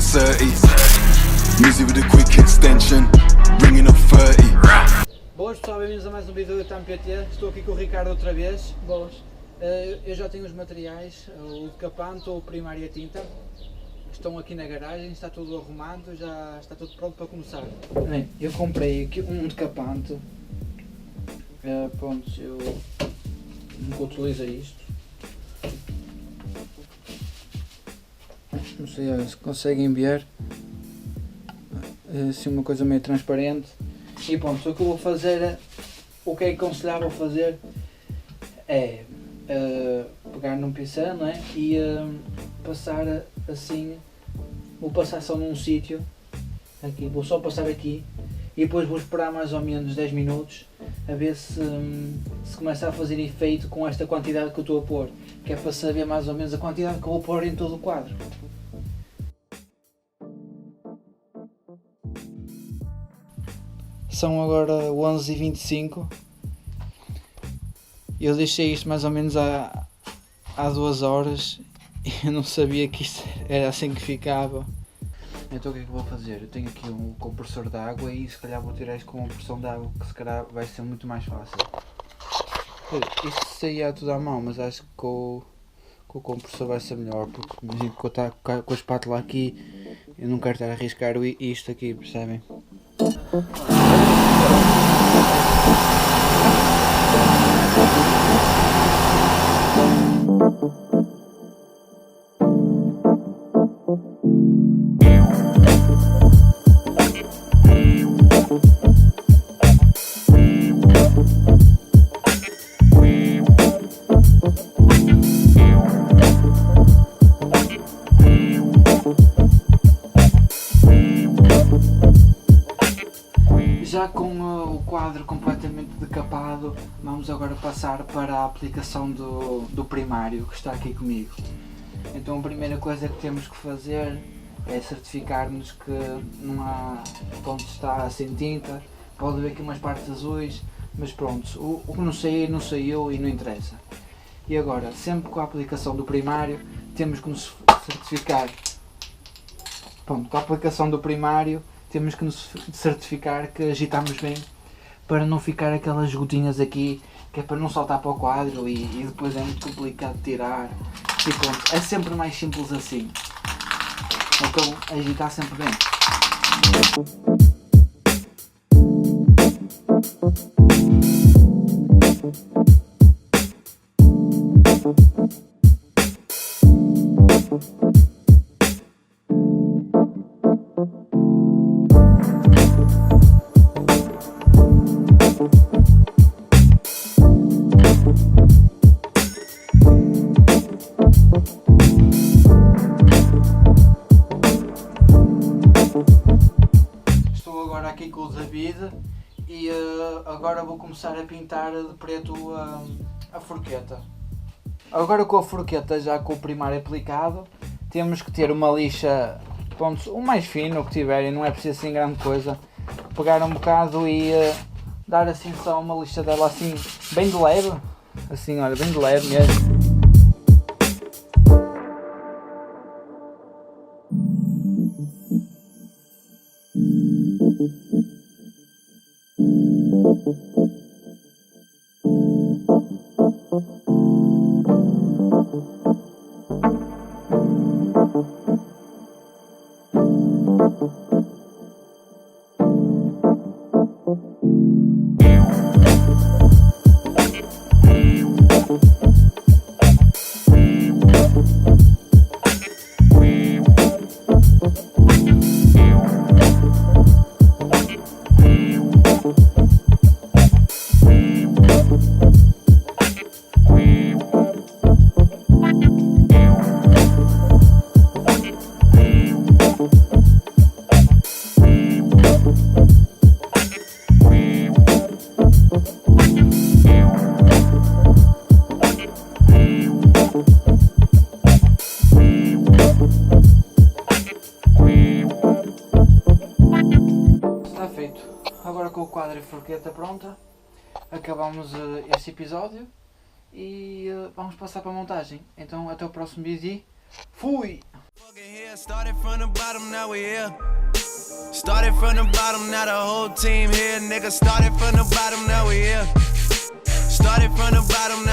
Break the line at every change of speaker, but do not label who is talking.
like 30. Music with a quick extension, ringing up 30.
Boas pessoal, bem-vindos a mais um vídeo do TAMPT. Estou aqui com o Ricardo outra vez.
Boas.
Eu já tenho os materiais, o decapanto, o primário e a tinta. Estão aqui na garagem, está tudo arrumado, já está tudo pronto para começar. Bem, eu comprei aqui um decapanto. Pronto, eu nunca utilizei isto. Não sei se conseguem ver. Assim uma coisa meio transparente. E pronto, o que eu vou fazer, o que é aconselhável fazer é pegar num pincel, não é? E passar assim, vou passar só num sítio, aqui, vou só passar aqui e depois vou esperar mais ou menos 10 minutos a ver se começa a fazer efeito com esta quantidade que eu estou a pôr, que é para saber mais ou menos a quantidade que eu vou pôr em todo o quadro. São agora 11h25. Eu deixei isto mais ou menos há 2 horas e eu não sabia que isto era assim que ficava. Então o que é que vou fazer? Eu tenho aqui um compressor de água e se calhar vou tirar isto com uma pressão de água, que se calhar vai ser muito mais fácil. Isto saía tudo à mão, mas acho que com o compressor vai ser melhor, porque imagino que eu estou com a espátula aqui, eu não quero estar a arriscar isto aqui, percebem? Já com o quadro completamente decapado, vamos agora passar para a aplicação do primário que está aqui comigo. Então a primeira coisa que temos que fazer é certificar-nos que não há onde está sem tinta. Pode haver aqui umas partes azuis, mas pronto, o que não saiu e não interessa. E agora, sempre com a aplicação do primário, temos que nos certificar. Pronto, com a aplicação do primário temos que nos certificar que agitamos bem para não ficar aquelas gotinhas aqui, que é para não saltar para o quadro e depois é muito complicado de tirar. E pronto, é sempre mais simples assim. Então agitar sempre bem. Aqui com o David e agora vou começar a pintar de preto a forqueta. Agora com a forqueta, já com o primário aplicado, temos que ter uma lixa, pronto, o mais fino que tiverem, não é preciso assim grande coisa. Pegar um bocado e dar assim só uma lixa dela assim, bem de leve, assim olha, bem de leve mesmo. com o quadro e forqueta pronta, acabamos este episódio e vamos passar para a montagem. Então até o próximo vídeo. Fui!
Yeah, started from the bottom, now we here. Started from the bottom, now the whole team here. Nigga, started from the bottom, now we here. Started from the bottom,